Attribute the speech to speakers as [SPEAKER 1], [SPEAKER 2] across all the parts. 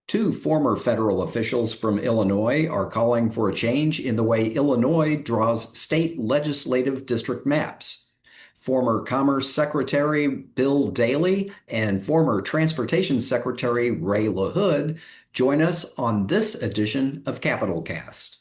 [SPEAKER 1] Two former federal officials from Illinois are calling for a change in the way Illinois draws state legislative district maps. Former Commerce Secretary Bill Daley and former Transportation Secretary Ray LaHood join us on this edition of Capitol Cast.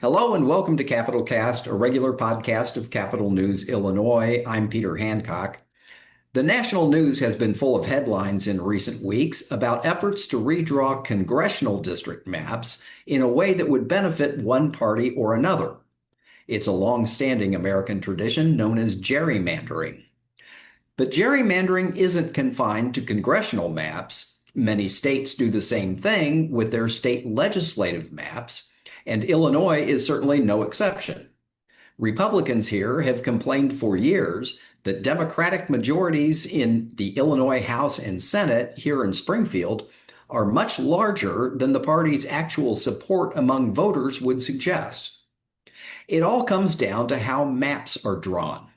[SPEAKER 1] Hello and welcome to Capitol Cast, a regular podcast of Capitol News Illinois. I'm Peter Hancock. The national news has been full of headlines in recent weeks about efforts to redraw congressional district maps in a way that would benefit one party or another. It's a long-standing American tradition known as gerrymandering. But gerrymandering isn't confined to congressional maps. Many states do the same thing with their state legislative maps, and Illinois is certainly no exception. Republicans here have complained for years that Democratic majorities in the Illinois House and Senate here in Springfield are much larger than the party's actual support among voters would suggest. It all comes down to how maps are drawn.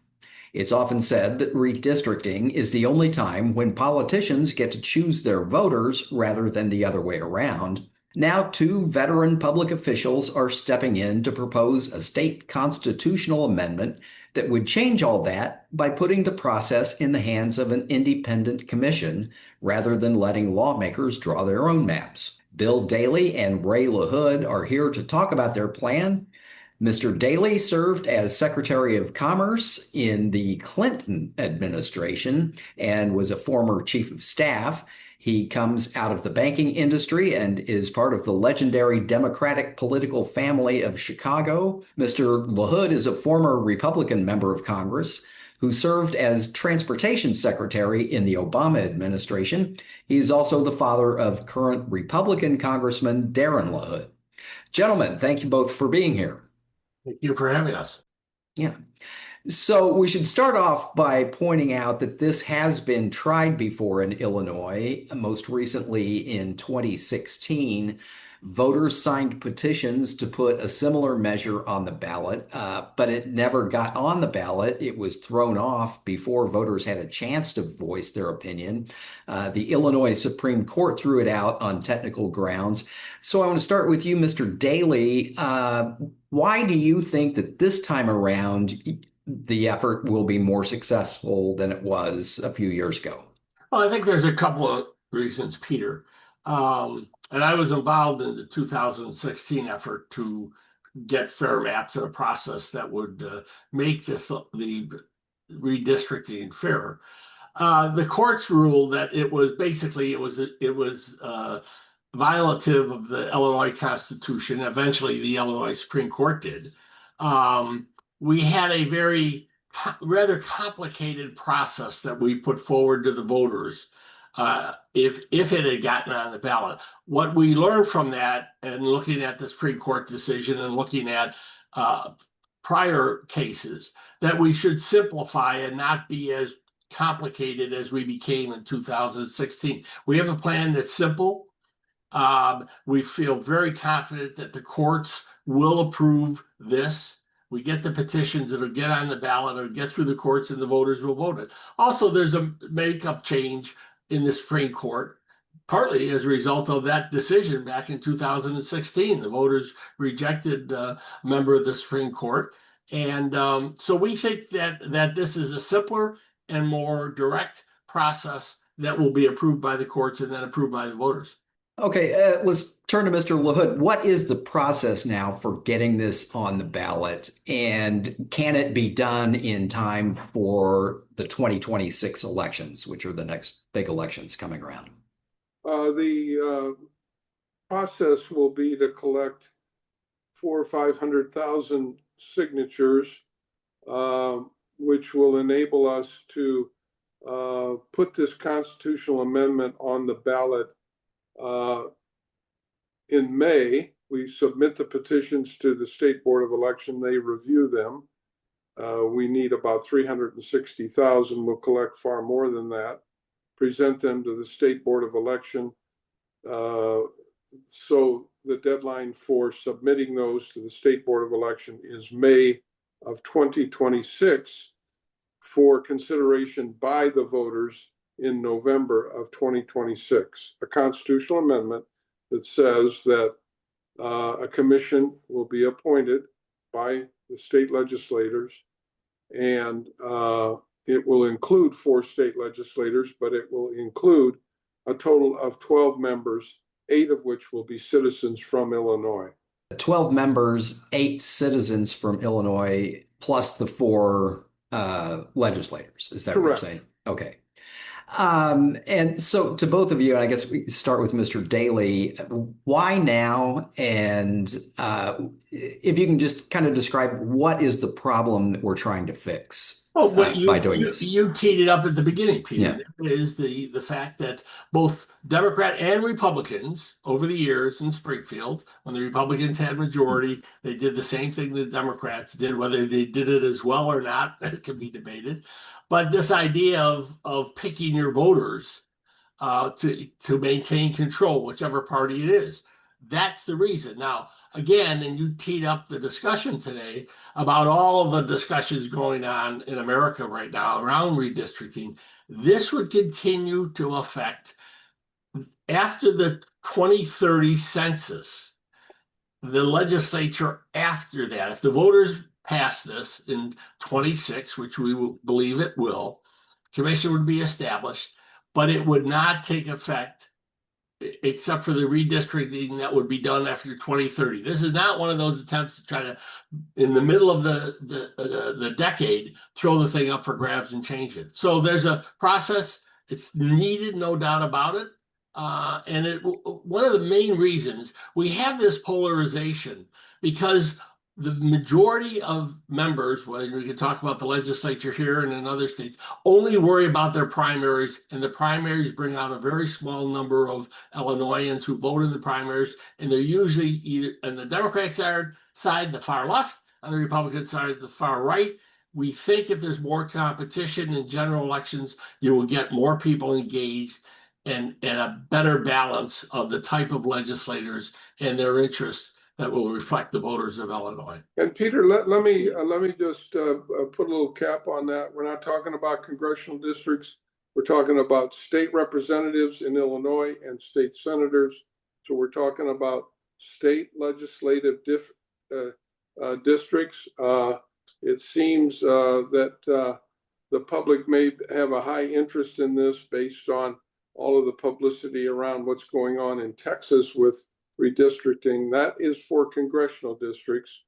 [SPEAKER 1] It's often said that redistricting is the only time when politicians get to choose their voters rather than the other way around. Now, two veteran public officials are stepping in to propose a state constitutional amendment that would change all that by putting the process in the hands of an independent commission rather than letting lawmakers draw their own maps. Bill Daley and Ray LaHood are here to talk about their plan. Mr. Daley served as Secretary of Commerce in the Clinton administration and was a former chief of staff. He comes out of the banking industry and is part of the legendary Democratic political family of Chicago. Mr. LaHood is a former Republican member of Congress who served as Transportation Secretary in the Obama administration. He's also the father of current Republican Congressman Darren LaHood. Gentlemen, thank you both for being here.
[SPEAKER 2] Thank you for having us.
[SPEAKER 1] Yeah. So we should start off by pointing out that this has been tried before in Illinois. Most recently in 2016, voters signed petitions to put a similar measure on the ballot, but it never got on the ballot. It was thrown off before voters had a chance to voice their opinion. The Illinois Supreme Court threw it out on technical grounds. So I want to start with you, Mr. Daley. Why do you think that this time around the effort will be more successful than it was a few years ago?
[SPEAKER 2] Well, I think there's a couple of reasons, Peter. And I was involved in the 2016 effort to get fair maps in a process that would make the redistricting fairer. The courts ruled that it was violative of the Illinois Constitution. Eventually, the Illinois Supreme Court did. We had a rather complicated process that we put forward to the voters if it had gotten on the ballot. What we learned from that, and looking at the Supreme Court decision and looking at prior cases, that we should simplify and not be as complicated as we became in 2016. We have a plan that's simple. We feel very confident that the courts will approve this. We get the petitions that'll get on the ballot or get through the courts, and the voters will vote it. Also, there's a makeup change in the Supreme Court, partly as a result of that decision back in 2016. The voters rejected a member of the Supreme Court. And so we think that this is a simpler and more direct process that will be approved by the courts and then approved by the voters.
[SPEAKER 1] Okay, let's turn to Mr. LaHood. What is the process now for getting this on the ballot, and can it be done in time for the 2026 elections, which are the next big elections coming around?
[SPEAKER 3] The process will be to collect 400,000 or 500,000 signatures, which will enable us to put this constitutional amendment on the ballot in May. We submit the petitions to the State Board of Election. They review them. We need about 360,000. We'll collect far more than that. Present them to the State Board of Election. So the deadline for submitting those to the State Board of Election is May of 2026 for consideration by the voters in November of 2026. A constitutional amendment that says that a commission will be appointed by the state legislators, and it will include 4 state legislators, but it will include a total of 12 members, 8 of which will be citizens from Illinois.
[SPEAKER 1] 12 members, 8 citizens from Illinois, plus the 4 legislators. Is that
[SPEAKER 3] Correct.
[SPEAKER 1] what you're saying? Okay. And so to both of you, I guess we start with Mr. Daley. Why now? And if you can just kind of describe what is the problem that we're trying to fix by doing this.
[SPEAKER 2] You teed it up at the beginning, Peter.
[SPEAKER 1] Yeah.
[SPEAKER 2] It is the fact that both Democrat and Republicans over the years in Springfield, when the Republicans had majority, they did the same thing the Democrats did. Whether they did it as well or not, it can be debated. But this idea of picking your voters to maintain control, whichever party it is, that's the reason. Now, again, and you teed up the discussion today about all of the discussions going on in America right now around redistricting. This would continue to affect after the 2030 census, the legislature after that. If the voters pass this in 26, which we will believe it will, commission would be established, but it would not take effect except for the redistricting that would be done after 2030. This is not one of those attempts to try to, in the middle of the decade, throw the thing up for grabs and change it. So there's a process. It's needed, no doubt about it. And one of the main reasons we have this polarization, because the majority of members, whether we can talk about the legislature here and in other states, only worry about their primaries, and the primaries bring out a very small number of Illinoisans who vote in the primaries, and they're usually either on the Democratic side, the far left, on the Republican side, the far right. We think if there's more competition in general elections, you will get more people engaged and a better balance of the type of legislators and their interests that will reflect the voters of Illinois.
[SPEAKER 3] And Peter, let me just put a little cap on that. We're not talking about congressional districts. We're talking about state representatives in Illinois and state senators. So we're talking about state legislative districts. It seems that the public may have a high interest in this based on all of the publicity around what's going on in Texas with redistricting. That is for congressional districts,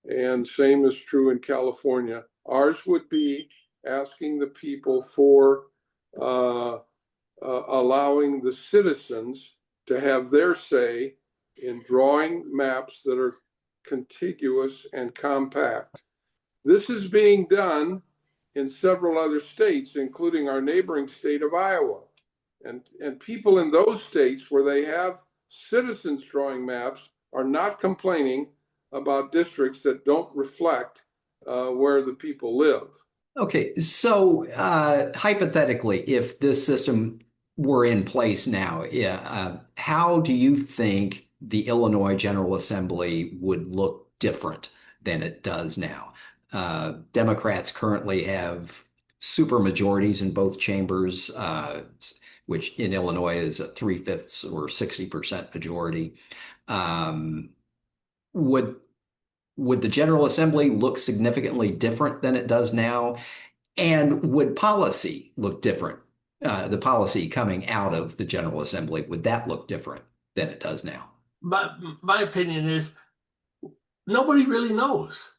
[SPEAKER 3] and same is true in California. Ours would be asking the people for allowing the citizens to have their say in drawing maps that are contiguous and compact. This is being done in several other states, including our neighboring state of Iowa. And people in those states where they have citizens drawing maps are not complaining about districts that don't reflect where the people live.
[SPEAKER 1] Okay, so hypothetically, if this system were in place now, how do you think the Illinois General Assembly would look different than it does now? Democrats currently have super majorities in both chambers, which in Illinois is a 3/5 or 60% majority. Would the General Assembly look significantly different than it does now? And would policy look different? The policy coming out of the General Assembly, would that look different than it does now?
[SPEAKER 2] My opinion is nobody really knows.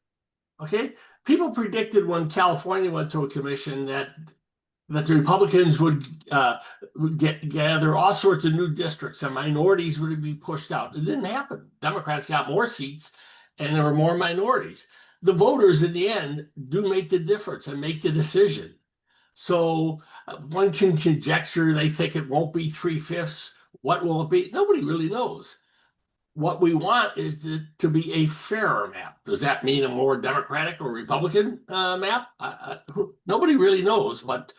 [SPEAKER 2] Okay? People predicted when California went to a commission that the Republicans would gather all sorts of new districts and minorities would be pushed out. It didn't happen. Democrats got more seats and there were more minorities. The voters in the end do make the difference and make the decision. So one can conjecture they think it won't be 3/5. What will it be? Nobody really knows. What we want is to be a fairer map. Does that mean a more Democratic or Republican map? Nobody really knows, but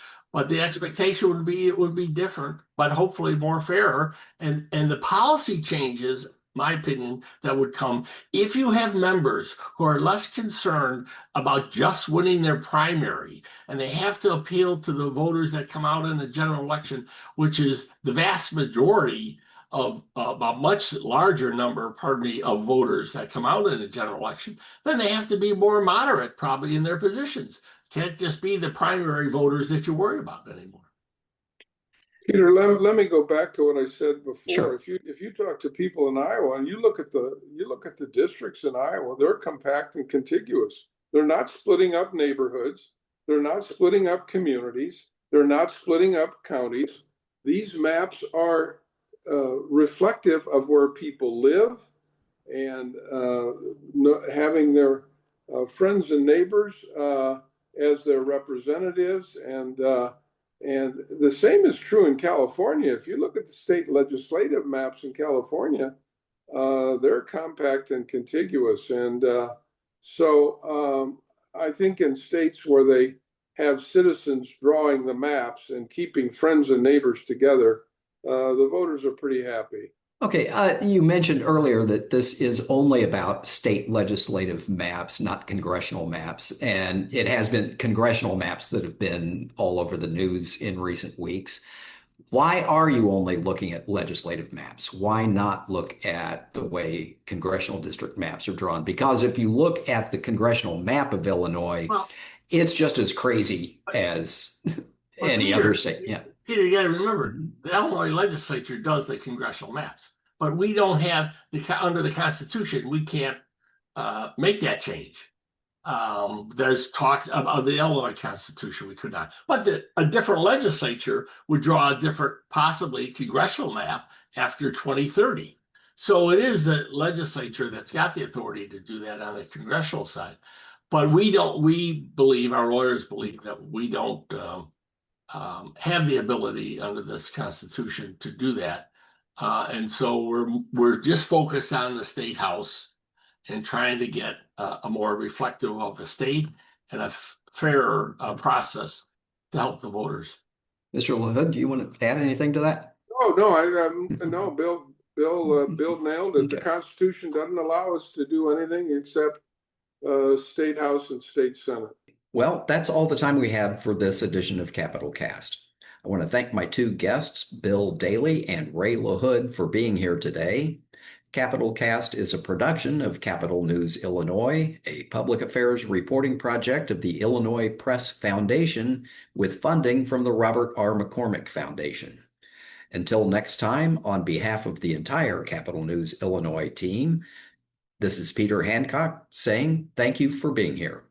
[SPEAKER 2] the expectation would be it would be different, but hopefully more fairer. And the policy changes my opinion, that would come if you have members who are less concerned about just winning their primary and they have to appeal to the voters that come out in the general election, which is the vast majority of a much larger number, pardon me, of voters that come out in a general election, then they have to be more moderate probably in their positions. Can't just be the primary voters that you worry about anymore.
[SPEAKER 3] Peter, let me go back to what I said before.
[SPEAKER 1] Sure.
[SPEAKER 3] If you talk to people in Iowa and you look at the districts in Iowa, they're compact and contiguous. They're not splitting up neighborhoods. They're not splitting up communities. They're not splitting up counties. These maps are reflective of where people live and having their friends and neighbors as their representatives. And the same is true in California. If you look at the state legislative maps in California, they're compact and contiguous. And so I think in states where they have citizens drawing the maps and keeping friends and neighbors together, the voters are pretty happy.
[SPEAKER 1] Okay, you mentioned earlier that this is only about state legislative maps, not congressional maps. And it has been congressional maps that have been all over the news in recent weeks. Why are you only looking at legislative maps? Why not look at the way congressional district maps are drawn? Because if you look at the congressional map of Illinois,
[SPEAKER 2] Well,
[SPEAKER 1] it's just as crazy as any
[SPEAKER 2] Peter,
[SPEAKER 1] other state. Yeah.
[SPEAKER 2] Peter, you got to remember, the Illinois legislature does the congressional maps, but we don't have under the Constitution, we can't make that change. There's talk about the Illinois Constitution, we could not. But a different legislature would draw a different, possibly congressional map after 2030. So it is the legislature that's got the authority to do that on the congressional side. But we believe, our lawyers believe, that we don't have the ability under this Constitution to do that. And so we're just focused on the state house and trying to get a more reflective of the state and a fairer process to help the voters.
[SPEAKER 1] Mr. LaHood, do you want to add anything to that?
[SPEAKER 3] No, Bill nailed it.
[SPEAKER 1] Okay.
[SPEAKER 3] The Constitution doesn't allow us to do anything except state house and state senate.
[SPEAKER 1] Well, that's all the time we have for this edition of Capital Cast. I want to thank my two guests, Bill Daley and Ray LaHood, for being here today. Capital Cast is a production of Capital News Illinois, a public affairs reporting project of the Illinois Press Foundation with funding from the Robert R. McCormick Foundation. Until next time, on behalf of the entire Capital News Illinois team, this is Peter Hancock saying thank you for being here.